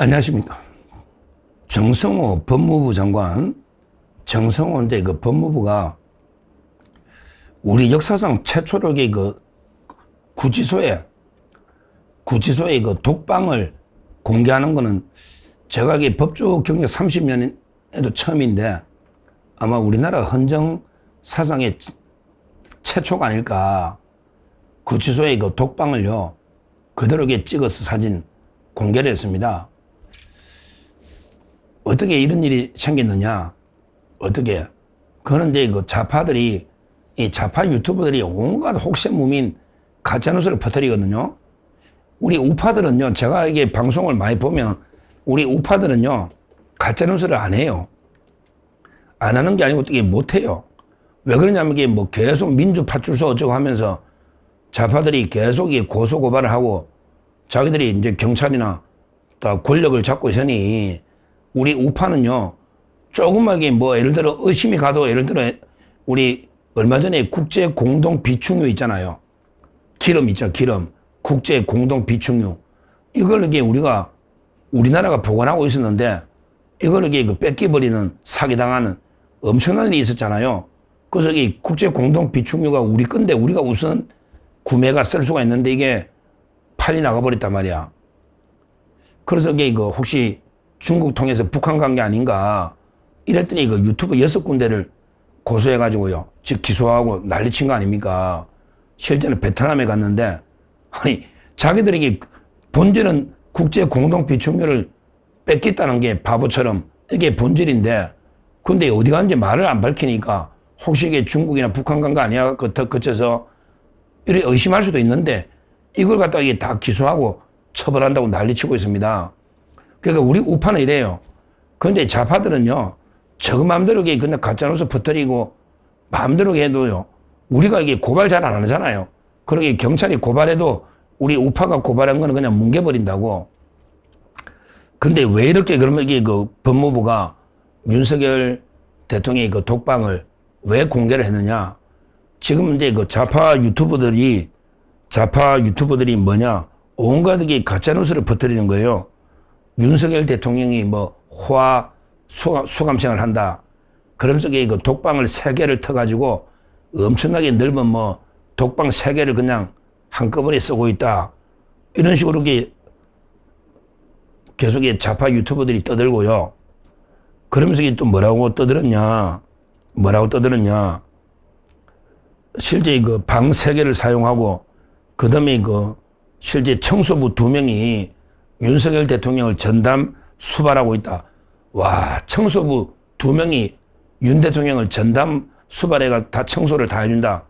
안녕하십니까. 정성호 법무부 장관, 정성호인데 그 법무부가 우리 역사상 최초로 그 구치소에 그 독방을 공개하는 거는 제가 이게 법조 경력 30년에도 처음인데 아마 우리나라 헌정 사상의 최초가 아닐까. 구치소에 그 독방을요, 그대로 찍어서 사진 공개를 했습니다. 어떻게 이런 일이 생겼느냐? 어떻게? 그런데 그 좌파들이, 이 좌파 유튜버들이 온갖 혹세무민 가짜뉴스를 퍼뜨리거든요. 우리 우파들은요, 제가 이게 방송을 많이 보면 우리 우파들은요, 가짜뉴스를 안 해요. 안 하는 게 아니고 어떻게 못 해요. 왜 그러냐면 이게 뭐 계속 민주파출소 어쩌고 하면서 좌파들이 계속 고소고발을 하고 자기들이 이제 경찰이나 다 권력을 잡고 있으니 우리 우파는요, 조그맣게 뭐 예를 들어 의심이 가도 예를 들어 우리 얼마 전에 국제 공동 비축유 있잖아요. 기름 있죠, 기름. 국제 공동 비축유. 이걸 이게 우리나라가 보관하고 있었는데 이걸 이게 뺏겨버리는 사기당하는 엄청난 일이 있었잖아요. 그래서 이 국제 공동 비축유가 우리 건데 우리가 우선 구매가 쓸 수가 있는데 이게 팔이 나가버렸단 말이야. 그래서 이게 혹시 중국 통해서 북한 간 게 아닌가 이랬더니 유튜브 6군데를 고소해가지고요. 즉 기소하고 난리친 거 아닙니까? 실제는 베트남에 갔는데 아니 자기들에게 본질은 국제 공동 비축유를 뺏겠다는 게 바보처럼 이게 본질인데 근데 어디 갔는지 말을 안 밝히니까 혹시 이게 중국이나 북한 간 거 아니야? 거쳐서 이렇게 의심할 수도 있는데 이걸 갖다가 이게 다 기소하고 처벌한다고 난리치고 있습니다. 그러니까 우리 우파는 이래요. 그런데 좌파들은요, 저 마음대로 그냥 가짜뉴스 퍼뜨리고 마음대로 해도요, 우리가 이게 고발 잘 안 하잖아요. 그러게 경찰이 고발해도 우리 우파가 고발한 거는 그냥 뭉개버린다고. 근데 왜 이렇게 그러면 이게 법무부가 윤석열 대통령의 독방을 왜 공개를 했느냐? 지금 이제 좌파 유튜버들이 뭐냐? 온갖 게 가짜뉴스를 퍼뜨리는 거예요. 윤석열 대통령이 수감생활 한다. 그러면서 독방을 3개를 터가지고 엄청나게 넓은 독방 3개를 그냥 한꺼번에 쓰고 있다. 이런 식으로 계속 좌파 유튜버들이 떠들고요. 그러면서 또 뭐라고 떠들었냐? 실제 방 3개를 사용하고 그 다음에 실제 청소부 2명이 윤석열 대통령을 전담 수발하고 있다. 와, 청소부 2명이 윤 대통령을 전담 수발해가 다 청소를 다 해준다.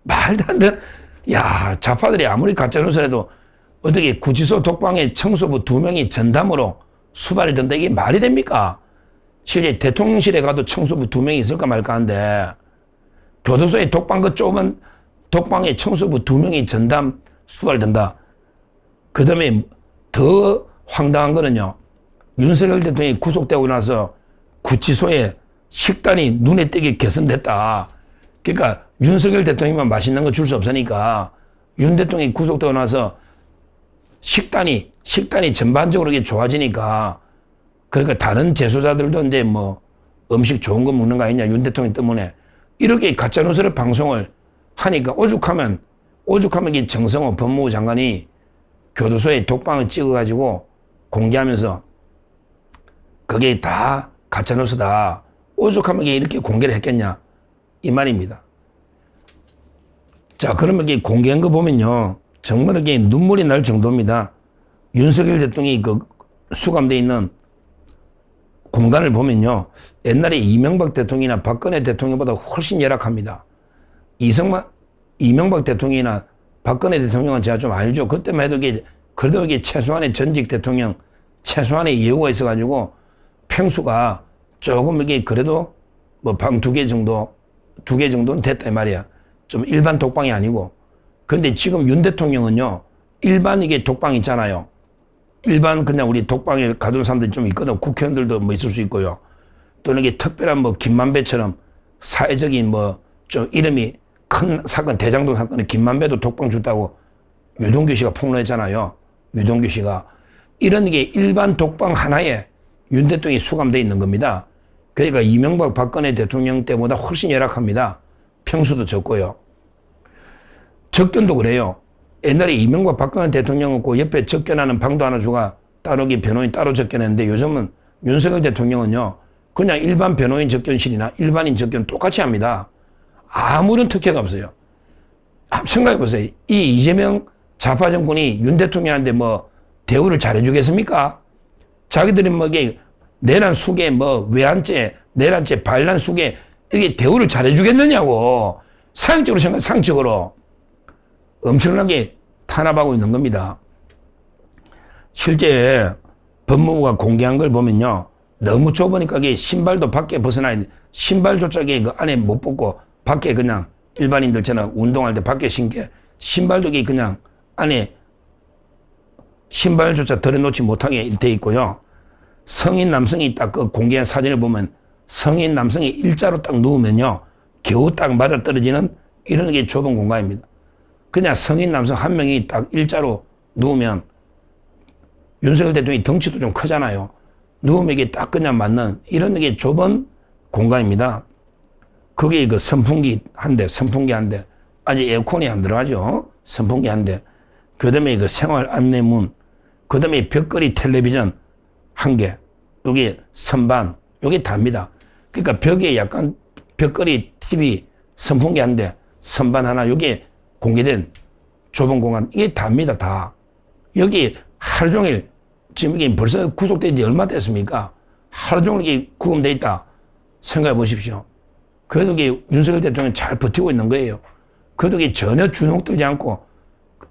말도 안 돼. 야, 좌파들이 아무리 가짜뉴스라도 어떻게 구치소 독방에 청소부 2명이 전담으로 수발을 든다. 이게 말이 됩니까? 실제 대통령실에 가도 청소부 2명이 있을까 말까 한데 교도소에 독방 조그만 독방에 청소부 2명이 전담 수발된다. 그 다음에 더 황당한 거는요. 윤석열 대통령이 구속되고 나서 구치소에 식단이 눈에 띄게 개선됐다. 그러니까 윤석열 대통령만 맛있는 거 줄 수 없으니까 윤 대통령이 구속되고 나서 식단이 전반적으로 좋아지니까 그러니까 다른 재소자들도 이제 음식 좋은 거 먹는 거 아니냐 윤 대통령 때문에 이렇게 가짜뉴스를 방송을 하니까 오죽하면 이 정성호 법무부 장관이 교도소에 독방을 찍어가지고 공개하면서 그게 다 가짜뉴스다. 오죽하면 이렇게 공개를 했겠냐 이 말입니다. 자, 그러면 이게 공개한 거 보면요 정말 이게 눈물이 날 정도입니다. 윤석열 대통령이 수감되어 있는 공간을 보면요 옛날에 이명박 대통령이나 박근혜 대통령보다 훨씬 열악합니다. 이명박 대통령이나 박근혜 대통령은 제가 좀 알죠. 그때만 해도 그래도 최소한의 전직 대통령 최소한의 예우가 있어가지고 평수가 조금 그래도 방 2개 정도는 됐다 이 말이야. 좀 일반 독방이 아니고. 근데 지금 윤 대통령은요 일반 독방 있잖아요. 일반 그냥 우리 독방에 가둔 사람들이 좀 있거든. 국회의원들도 있을 수 있고요. 또는 특별한 김만배처럼 사회적인 좀 이름이 큰 사건, 대장동 사건에 김만배도 독방 줬다고 유동규 씨가 폭로했잖아요. 유동규 씨가. 이런 게 일반 독방 하나에 윤 대통령이 수감되어 있는 겁니다. 그러니까 이명박 박근혜 대통령 때보다 훨씬 열악합니다. 평수도 적고요. 접견도 그래요. 옛날에 이명박 박근혜 대통령은 그 옆에 접견하는 방도 하나 주가 따로 변호인 따로 접견했는데 요즘은 윤석열 대통령은요. 그냥 일반 변호인 접견실이나 일반인 접견 똑같이 합니다. 아무런 특혜가 없어요. 생각해 보세요. 이 이재명 좌파 정권이 윤 대통령한테 뭐 대우를 잘해주겠습니까? 자기들이 뭐 내란 수계 뭐 외환죄, 내란죄, 반란 수계 이게 대우를 잘해주겠느냐고. 상식적으로 생각, 상식적으로 엄청나게 탄압하고 있는 겁니다. 실제 법무부가 공개한 걸 보면요. 너무 좁으니까 이게 신발도 밖에 벗어나 있는, 신발조차 그 안에 못 벗고 밖에 그냥 일반인들처럼 운동할 때 밖에 신게 신발도 그냥 안에 신발조차 덜어놓지 못하게 돼 있고요. 성인 남성이 딱 그 공개한 사진을 보면 성인 남성이 일자로 딱 누우면요. 겨우 딱 맞아 떨어지는 이런 게 좁은 공간입니다. 그냥 성인 남성 한 명이 딱 일자로 누우면 윤석열 대통령이 덩치도 좀 크잖아요. 누우면 이게 딱 그냥 맞는 이런 게 좁은 공간입니다. 그게 그 선풍기 한 대, 아직 에어컨이 안 들어가죠. 선풍기 한 대. 그 다음에 그 생활 안내문, 그 다음에 벽걸이 텔레비전 한 개, 여기 선반, 요게 답니다. 그러니까 벽에 약간 벽걸이 TV, 선풍기 한 대, 선반 하나, 요게 공개된 좁은 공간, 이게 답니다, 다. 여기 하루 종일, 지금 이게 벌써 구속된 지 얼마 됐습니까? 하루 종일 이게 구금돼 있다. 생각해 보십시오. 그래도 이게 윤석열 대통령이 잘 버티고 있는 거예요. 그래도 이게 전혀 주눅들지 않고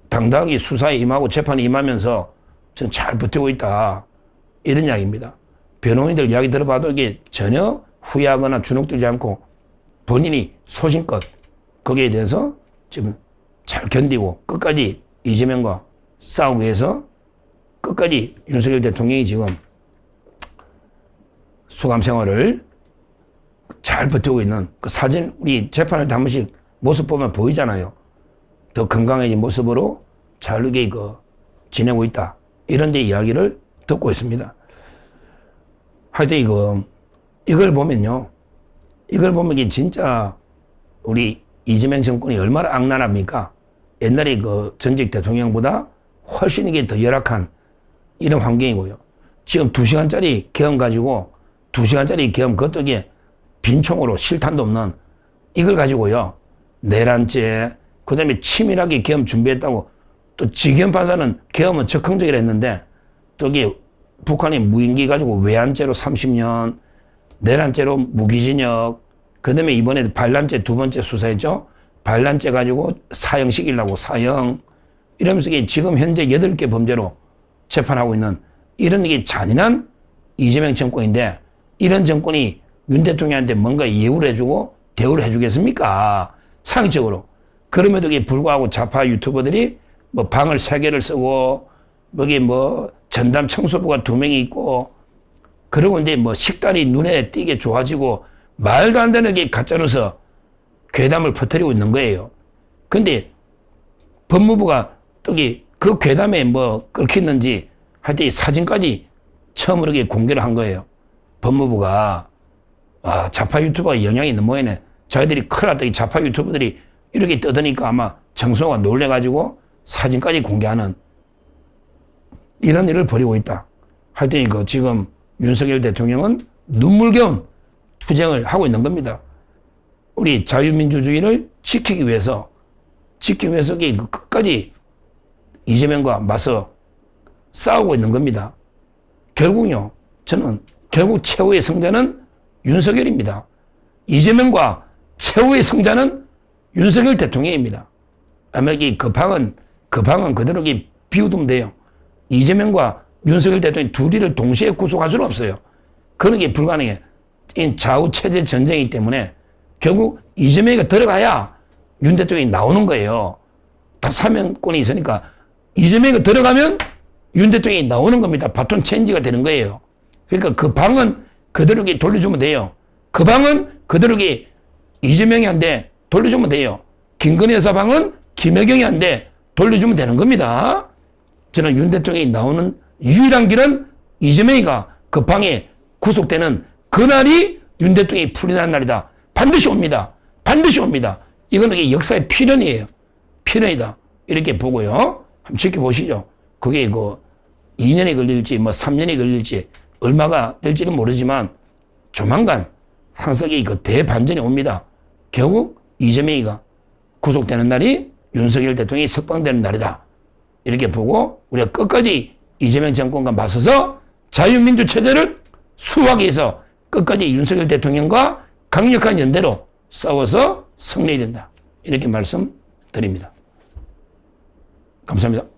당당하게 수사에 임하고 재판에 임하면서 저는 잘 버티고 있다. 이런 이야기입니다. 변호인들 이야기 들어봐도 이게 전혀 후회하거나 주눅들지 않고 본인이 소신껏 거기에 대해서 지금 잘 견디고 끝까지 이재명과 싸우기 위해서 끝까지 윤석열 대통령이 지금 수감 생활을 잘 버티고 있는 그 사진, 우리 재판을 한 번씩 모습 보면 보이잖아요. 더 건강해진 모습으로 잘 이렇게 지내고 있다. 이런 데 이야기를 듣고 있습니다. 하여튼 이걸 보면요. 이걸 보면 이게 진짜 우리 이재명 정권이 얼마나 악랄합니까? 옛날에 그 전직 대통령보다 훨씬 이게 더 열악한 이런 환경이고요. 지금 2시간짜리 계엄 가지고 2시간짜리 계엄 그것도 이게 빈총으로 실탄도 없는 이걸 가지고요. 내란죄, 그 다음에 치밀하게 계엄 준비했다고 또 지기현 판사는 계엄은 적극적이라 했는데 또 이게 북한이 무인기 가지고 외환죄로 30년, 내란죄로 무기징역, 그 다음에 이번에 반란죄 두 번째 수사했죠. 반란죄 가지고 사형 시키려고 사형. 이러면서 이게 지금 현재 8개 범죄로 재판하고 있는 이런 이게 잔인한 이재명 정권인데 이런 정권이 윤 대통령한테 뭔가 예우를 해주고 대우를 해주겠습니까? 상식적으로. 그럼에도 불구하고 좌파 유튜버들이 뭐 방을 3개를 쓰고 여기 뭐 전담 청소부가 2명이 있고 그러고 이제 뭐 식단이 눈에 띄게 좋아지고 말도 안 되는 게 가짜로서 괴담을 퍼뜨리고 있는 거예요. 근데 법무부가 그 괴담에 뭐 끓겠는지 하여튼 이 사진까지 처음으로 공개를 한 거예요. 법무부가 좌파 유튜버가 영향이 있는 모양이네. 자기들이 큰일 났다. 이 좌파 유튜버들이 이렇게 떠드니까 아마 정서가 놀래가지고 사진까지 공개하는 이런 일을 벌이고 있다. 하여튼 지금 윤석열 대통령은 눈물겨운 투쟁을 하고 있는 겁니다. 우리 자유민주주의를 지키기 위해서 끝까지 이재명과 맞서 싸우고 있는 겁니다. 결국요, 저는 결국 최후의 승자는 윤석열입니다. 이재명과 최후의 승자는 윤석열 대통령입니다. 아마 그 방은 그대로 비우두면 돼요. 이재명과 윤석열 대통령 둘이를 동시에 구속할 수는 없어요. 그런 게 불가능해. 좌우 체제 전쟁이기 때문에 결국 이재명이 들어가야 윤 대통령이 나오는 거예요. 다 사면권이 있으니까 이재명이 들어가면 윤 대통령이 나오는 겁니다. 바톤 체인지가 되는 거예요. 그러니까 그 방은 그대로 돌려주면 돼요. 그 방은 그대로 이재명이 한데 돌려주면 돼요. 김건희 여사 방은 김혜경이 한데 돌려주면 되는 겁니다. 저는 윤 대통령이 나오는 유일한 길은 이재명이가 그 방에 구속되는 그날이 윤 대통령이 풀려난 날이다. 반드시 옵니다. 반드시 옵니다. 이거는 역사의 필연이에요. 필연이다. 이렇게 보고요. 한번 지켜보시죠. 그게 2년이 걸릴지 3년이 걸릴지 얼마가 될지는 모르지만 조만간 항석이 대반전이 옵니다. 결국 이재명이가 구속되는 날이 윤석열 대통령이 석방되는 날이다. 이렇게 보고 우리가 끝까지 이재명 정권과 맞서서 자유민주 체제를 수호하기 위해서 끝까지 윤석열 대통령과 강력한 연대로 싸워서 승리해야 된다. 이렇게 말씀드립니다. 감사합니다.